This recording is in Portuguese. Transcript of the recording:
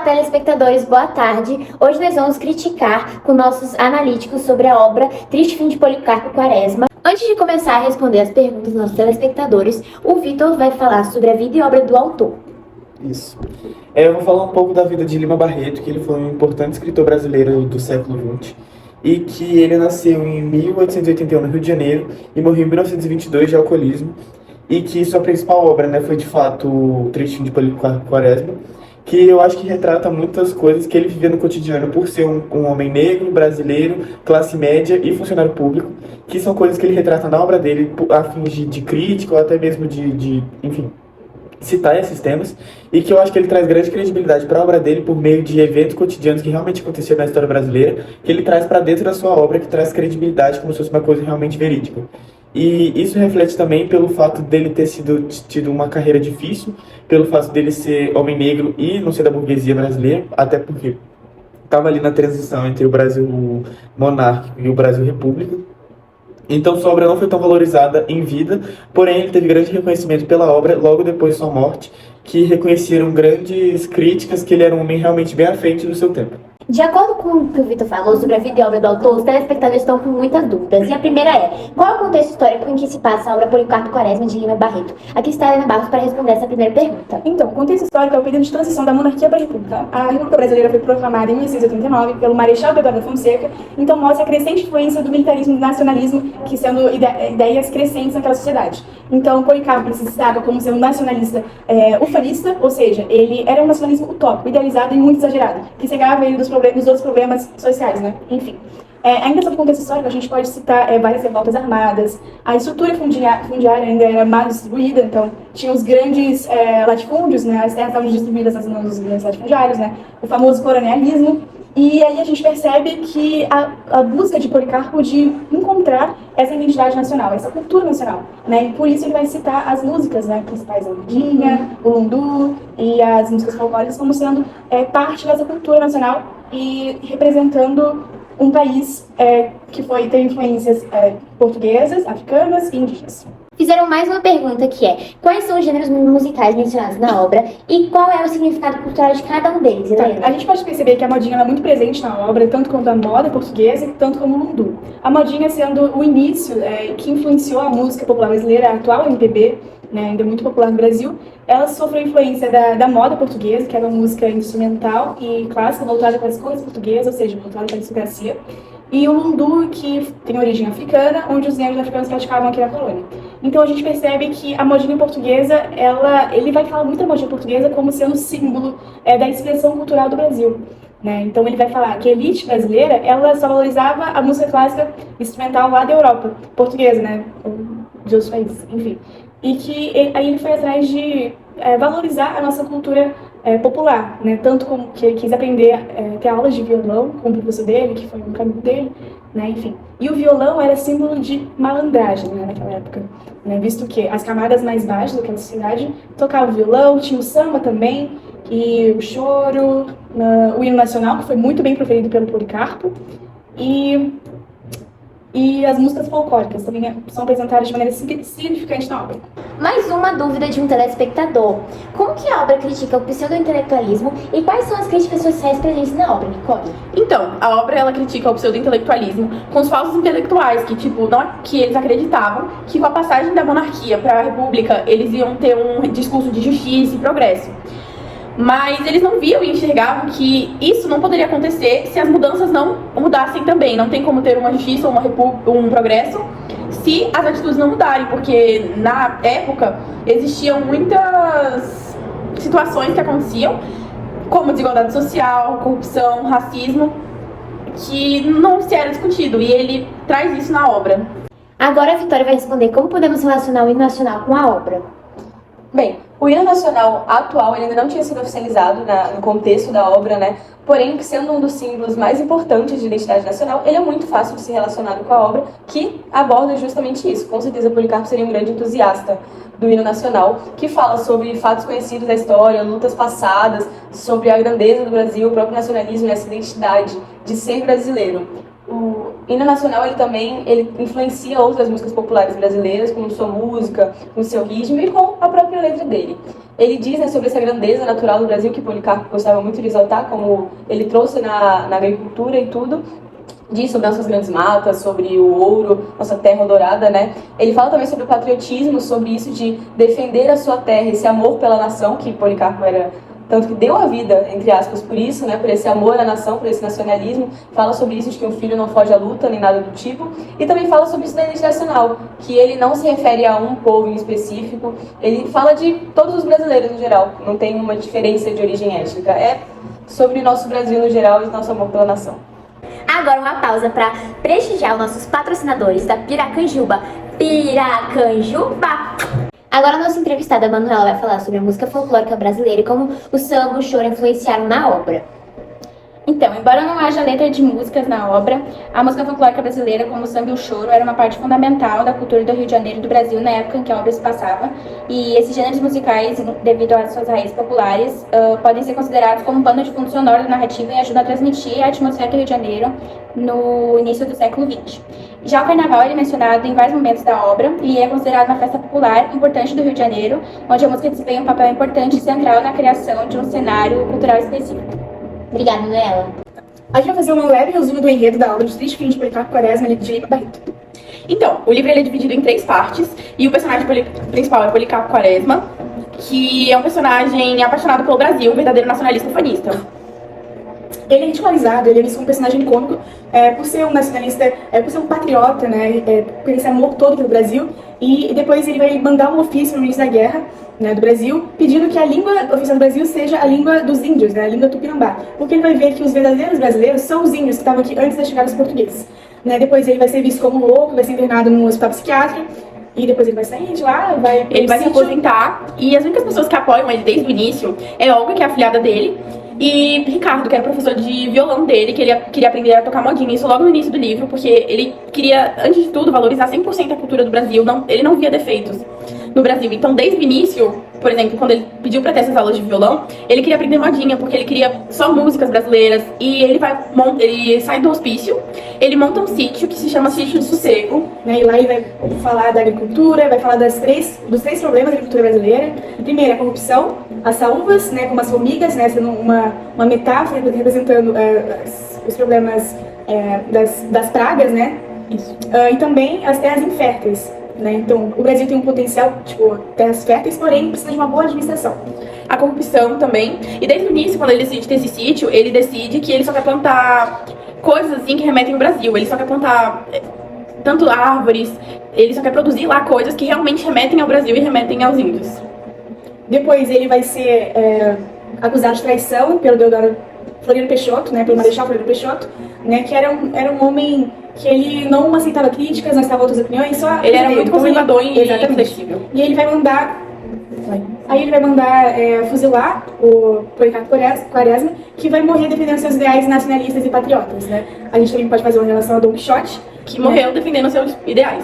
telespectadores, boa tarde. Hoje nós vamos criticar com nossos analíticos sobre a obra Triste Fim de Policarpo Quaresma. Antes de começar a responder as perguntas dos nossos telespectadores, o Vitor vai falar sobre a vida e obra do autor. Isso. Eu vou falar um pouco da vida de Lima Barreto, que ele foi um importante escritor brasileiro do século XX e que ele nasceu em 1881 no Rio de Janeiro e morreu em 1922 de alcoolismo, e que sua principal obra, foi de fato o Triste Fim de Policarpo Quaresma, que eu acho que retrata muitas coisas que ele vivia no cotidiano por ser um homem negro, brasileiro, classe média e funcionário público, que são coisas que ele retrata na obra dele a fim de crítica ou até mesmo enfim, citar esses temas, e que eu acho que ele traz grande credibilidade para a obra dele por meio de eventos cotidianos que realmente aconteceram na história brasileira, que ele traz para dentro da sua obra, que traz credibilidade como se fosse uma coisa realmente verídica. E isso reflete também pelo fato dele ter tido uma carreira difícil, pelo fato dele ser homem negro e não ser da burguesia brasileira, até porque estava ali na transição entre o Brasil monárquico e o Brasil república. Então sua obra não foi tão valorizada em vida, porém ele teve grande reconhecimento pela obra logo depois de sua morte, que reconheceram grandes críticas que ele era um homem realmente bem à frente do seu tempo. De acordo com o que o Vitor falou sobre a vida e obra do autor, os telespectadores estão com muitas dúvidas. E a primeira é: qual é o contexto histórico em que se passa a obra Policarpo Quaresma de Lima Barreto? Aqui está a Helena Barros para responder essa primeira pergunta. Então, o contexto histórico é o período de transição da monarquia para a república. A República Brasileira foi proclamada em 1689 pelo Marechal Deodoro da Fonseca, então mostra a crescente influência do militarismo e do nacionalismo, que sendo ideias crescentes naquela sociedade. Então, Policarpo se destaca como ser um nacionalista ufanista, ou seja, ele era um nacionalismo utópico, idealizado e muito exagerado, que cegava ele dos outros problemas sociais, Enfim. Ainda sobre o contexto histórico, a gente pode citar várias revoltas armadas, a estrutura fundiária ainda era mal distribuída, então tinha os grandes latifúndios, as terras estavam distribuídas nas mãos dos grandes latifundiários, o famoso coronelismo, e aí a gente percebe que a busca de Policarpo de encontrar essa identidade nacional, essa cultura nacional, e por isso ele vai citar as músicas principais, a Lurdinha, o Lundu e as músicas folclóricas como sendo parte dessa cultura nacional e representando um país que tem influências portuguesas, africanas e indígenas. Fizeram mais uma pergunta que é: quais são os gêneros musicais mencionados na obra e qual é o significado cultural de cada um deles, Helena? A gente pode perceber que a modinha é muito presente na obra, tanto quanto a moda portuguesa, tanto como o lundu. A modinha sendo o início que influenciou a música popular brasileira, a atual MPB, ainda muito popular no Brasil. Ela sofreu influência da moda portuguesa, que era uma música instrumental e clássica voltada para as cores portuguesas, ou seja, voltada para a aristocracia. E o lundu, que tem origem africana, onde os negros africanos praticavam aqui na colônia. Então a gente percebe que a modinha portuguesa, ele vai falar muito da modinha portuguesa como sendo símbolo da expressão cultural do Brasil. Então ele vai falar que a elite brasileira, ela só valorizava a música clássica instrumental lá da Europa, portuguesa, de outros países, enfim. E que aí ele foi atrás de valorizar a nossa cultura popular, tanto como que ele quis aprender ter aulas de violão com o professor dele, que foi um caminho dele, enfim. E o violão era símbolo de malandragem, naquela época, visto que as camadas mais baixas daquela sociedade tocavam violão, tinha o samba também, e o choro, o hino nacional, que foi muito bem proferido pelo Policarpo, e as músicas folclóricas também são apresentadas de maneira significante na obra. Mais uma dúvida de um telespectador: como que a obra critica o pseudo-intelectualismo e quais são as críticas sociais presentes na obra, Nicole? Então, a obra ela critica o pseudo-intelectualismo com os falsos intelectuais que eles acreditavam que com a passagem da monarquia para a república eles iam ter um discurso de justiça e progresso. Mas eles não viam e enxergavam que isso não poderia acontecer se as mudanças não mudassem também. Não tem como ter uma justiça ou um progresso se as atitudes não mudarem, porque na época existiam muitas situações que aconteciam, como desigualdade social, corrupção, racismo, que não se era discutido, e ele traz isso na obra. Agora a Vitória vai responder como podemos relacionar o hino nacional com a obra. Bem, o hino nacional atual ele ainda não tinha sido oficializado no contexto da obra, porém, sendo um dos símbolos mais importantes de identidade nacional, ele é muito fácil de ser relacionado com a obra, que aborda justamente isso. Com certeza, Policarpo seria um grande entusiasta do hino nacional, que fala sobre fatos conhecidos da história, lutas passadas, sobre a grandeza do Brasil, o próprio nacionalismo e essa identidade de ser brasileiro. hino nacional ele influencia outras músicas populares brasileiras com sua música, com seu ritmo e com a própria letra dele. Ele diz, né, sobre essa grandeza natural do Brasil que Policarpo gostava muito de exaltar, como ele trouxe na agricultura e tudo. Diz sobre nossas grandes matas, sobre o ouro, nossa terra dourada, né? Ele fala também sobre o patriotismo, sobre isso de defender a sua terra, esse amor pela nação, que Policarpo era tanto que deu a vida, entre aspas, por isso, né? Por esse amor à nação, por esse nacionalismo. Fala sobre isso de que um filho não foge à luta, nem nada do tipo. E também fala sobre isso da identidade nacional, que ele não se refere a um povo em específico. Ele fala de todos os brasileiros no geral, não tem uma diferença de origem étnica. É sobre o nosso Brasil no geral e o nosso amor pela nação. Agora uma pausa para prestigiar os nossos patrocinadores da Piracanjuba. Piracanjuba! Agora a nossa entrevistada Manuela vai falar sobre a música folclórica brasileira e como o samba e o choro influenciaram na obra. Então, embora não haja letra de músicas na obra, a música folclórica brasileira, como o samba e o choro, era uma parte fundamental da cultura do Rio de Janeiro e do Brasil na época em que a obra se passava. E esses gêneros musicais, devido às suas raízes populares, podem ser considerados como um pano de fundo sonoro da narrativa e ajudam a transmitir a atmosfera do Rio de Janeiro no início do século XX. Já o carnaval é mencionado em vários momentos da obra e é considerado uma festa popular importante do Rio de Janeiro, onde a música desempenha um papel importante e central na criação de um cenário cultural específico. Obrigada, Manuela. A gente vai fazer um leve resumo do enredo da obra Os Triste Fins de Policarpo Quaresma de Lima Barreto. Então, o livro ele é dividido em 3 partes e o personagem principal é Policarpo Quaresma, que é um personagem apaixonado pelo Brasil, um verdadeiro nacionalista ufanista. Ele é ridicularizado, ele é visto como um personagem cômico por ser um nacionalista, por ser um patriota, né, por esse amor todo pelo Brasil. E depois ele vai mandar um ofício no ministro da guerra, né, do Brasil, pedindo que a língua oficial do Brasil seja a língua dos índios, né, a língua tupinambá. Porque ele vai ver que os verdadeiros brasileiros são os índios que estavam aqui antes da chegada dos portugueses. Né, depois ele vai ser visto como louco, vai ser internado num hospital psiquiátrico. E depois ele vai sair de lá, ele vai se aposentar. E as únicas pessoas que apoiam ele desde o início é Olga, que é a afilhada dele, e Ricardo, que era professor de violão dele, que ele queria aprender a tocar modinha. Isso logo no início do livro, porque ele queria, antes de tudo, valorizar 100% a cultura do Brasil. Ele não via defeitos no Brasil. Então, desde o início, por exemplo, quando ele pediu pra ter essas aulas de violão, ele queria aprender modinha, porque ele queria só músicas brasileiras. E ele sai do hospício, ele monta um sítio que se chama Sítio de Sossego. Né, e lá ele vai falar da agricultura, vai falar dos três problemas da agricultura brasileira. O primeiro é a corrupção, as saúvas, né, como as formigas, né, sendo uma metáfora representando os problemas das pragas, né? Isso. E também as terras inférteis. Né? Então, o Brasil tem um potencial, tipo, terras férteis, porém precisa de uma boa administração. A corrupção também. E desde o início, quando ele decide ter esse sítio, ele decide que ele só quer plantar coisas assim que remetem ao Brasil. Ele só quer plantar tanto árvores, ele só quer produzir lá coisas que realmente remetem ao Brasil e remetem aos índios. Depois ele vai ser acusado de traição pelo Deodoro Floriano Peixoto, né, pelo Marechal Floriano Peixoto, né, que era um homem que ele não aceitava críticas, não aceitava outras opiniões, só ele era muito conservador e inflexível. E ele vai mandar fuzilar o Policarpo Quaresma, que vai morrer defendendo seus ideais nacionalistas e patriotas, né? A gente também pode fazer uma relação a Dom Quixote, que morreu defendendo seus ideais.